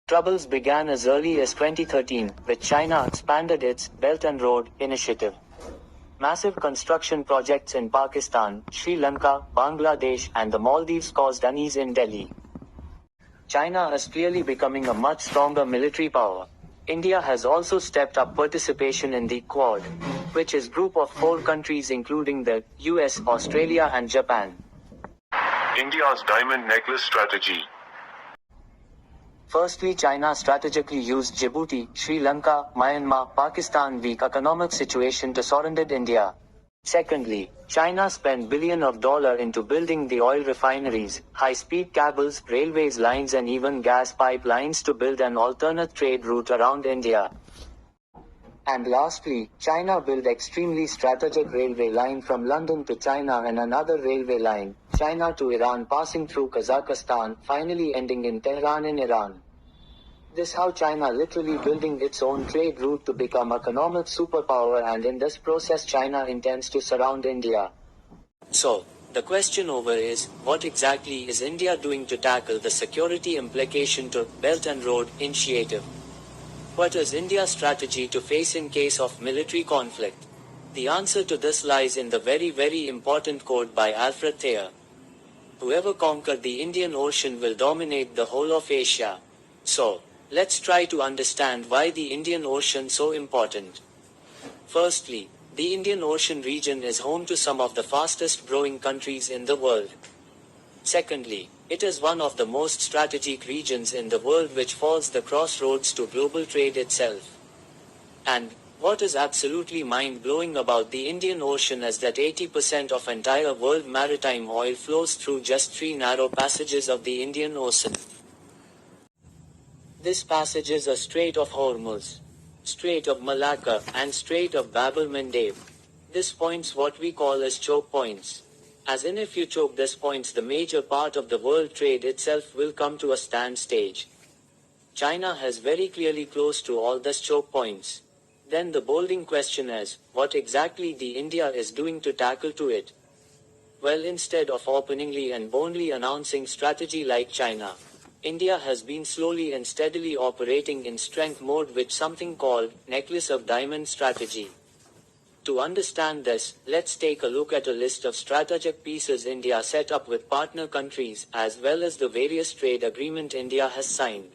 Troubles began as early as 2013, with China expanded its Belt and Road initiative. Massive construction projects in Pakistan, Sri Lanka, Bangladesh, and the Maldives caused unease in Delhi. China is clearly becoming a much stronger military power. India has also stepped up participation in the Quad, which is a group of 4 countries including the US, Australia, and Japan. India's diamond necklace strategy. Firstly, China strategically used Djibouti, Sri Lanka, Myanmar, Pakistan weak economic situation to surround India. Secondly, China spent billions of dollars into building the oil refineries, high-speed cables, railways lines and even gas pipelines to build an alternate trade route around India. And lastly, China built extremely strategic railway line from London to China and another railway line, China to Iran passing through Kazakhstan, finally ending in Tehran in Iran. This how China literally building its own trade route to become economic superpower, and in this process China intends to surround India. So, the question over is, what exactly is India doing to tackle the security implication to Belt and Road initiative? What is India's strategy to face in case of military conflict? The answer to this lies in the very important quote by Alfred Thayer. Whoever conquered the Indian Ocean will dominate the whole of Asia. So, let's try to understand why the Indian Ocean so important. Firstly, the Indian Ocean region is home to some of the fastest growing countries in the world. Secondly, it is one of the most strategic regions in the world which falls the crossroads to global trade itself. And, what is absolutely mind-blowing about the Indian Ocean is that 80% of entire world maritime oil flows through just 3 narrow passages of the Indian Ocean. These passages are Strait of Hormuz, Strait of Malacca, and Strait of Bab el-Mandeb. This points what we call as choke points. As in, if you choke these points, the major part of the world trade itself will come to a stand stage. China has very clearly close to all these choke points. Then the bolding question is, what exactly the India is doing to tackle to it? Well, instead of openly and boldly announcing strategy like China, India has been slowly and steadily operating in strength mode with something called necklace of diamond strategy. To understand this, let's take a look at a list of strategic pieces India set up with partner countries, as well as the various trade agreements India has signed.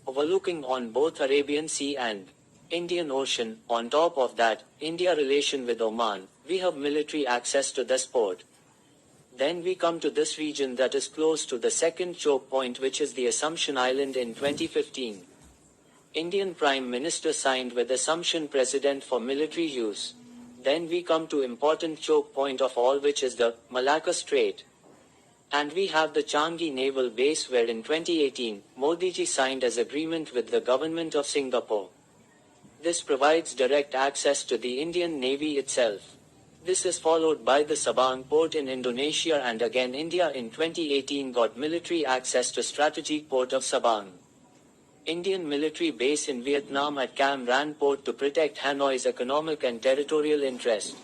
Overlooking on both Arabian Sea and Indian Ocean, on top of that, India relation with Oman, we have military access to this port. Then we come to this region that is close to the second choke point, which is the Assumption Island in 2015. Indian Prime Minister signed with Assumption President for military use. Then we come to important choke point of all, which is the Malacca Strait. And we have the Changi Naval Base, where in 2018, Modi ji signed as agreement with the government of Singapore. This provides direct access to the Indian Navy itself. This is followed by the Sabang port in Indonesia, and again India in 2018 got military access to strategic port of Sabang. Indian military base in Vietnam at Cam Ranh port to protect Hanoi's economic and territorial interest.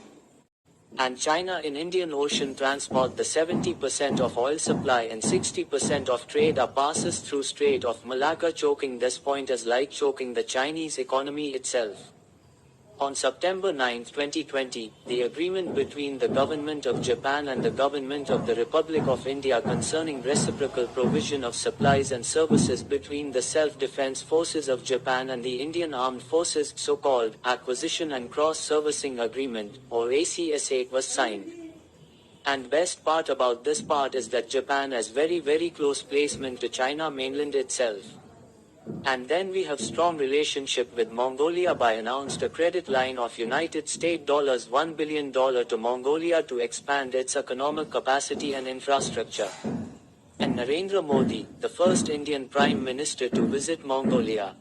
And China in Indian Ocean transport the 70% of oil supply and 60% of trade passes through Strait of Malacca. Choking this point is like choking the Chinese economy itself. On September 9, 2020, the agreement between the Government of Japan and the Government of the Republic of India concerning reciprocal provision of supplies and services between the Self-Defense Forces of Japan and the Indian Armed Forces, so-called Acquisition and Cross-Servicing Agreement, or ACSA, was signed. And best part about this part is that Japan has very close placement to China mainland itself. And then we have strong relationship with Mongolia by announced a credit line of United States $1 billion to Mongolia to expand its economic capacity and infrastructure. And Narendra Modi, the first Indian Prime Minister to visit Mongolia.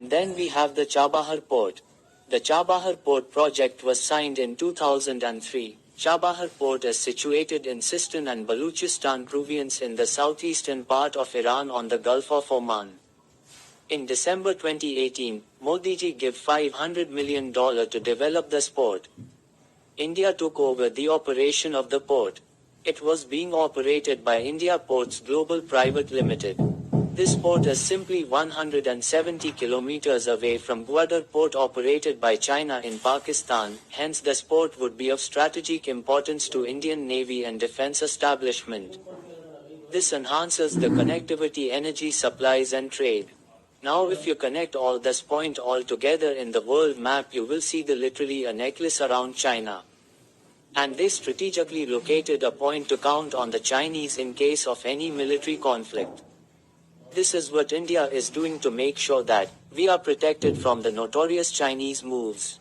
Then we have the Chabahar Port. The Chabahar Port project was signed in 2003. Chabahar Port is situated in Sistan and Baluchistan province in the southeastern part of Iran on the Gulf of Oman. In December 2018, Modi ji gave $500 million to develop this port. India took over the operation of the port. It was being operated by India Ports Global Private Limited. This port is simply 170 kilometers away from Gwadar port operated by China in Pakistan, hence this port would be of strategic importance to Indian Navy and defense establishment. This enhances the connectivity, energy supplies and trade. Now if you connect all this point all together in the world map, you will see the literally a necklace around China. And they strategically located a point to count on the Chinese in case of any military conflict. This is what India is doing to make sure that we are protected from the notorious Chinese moves.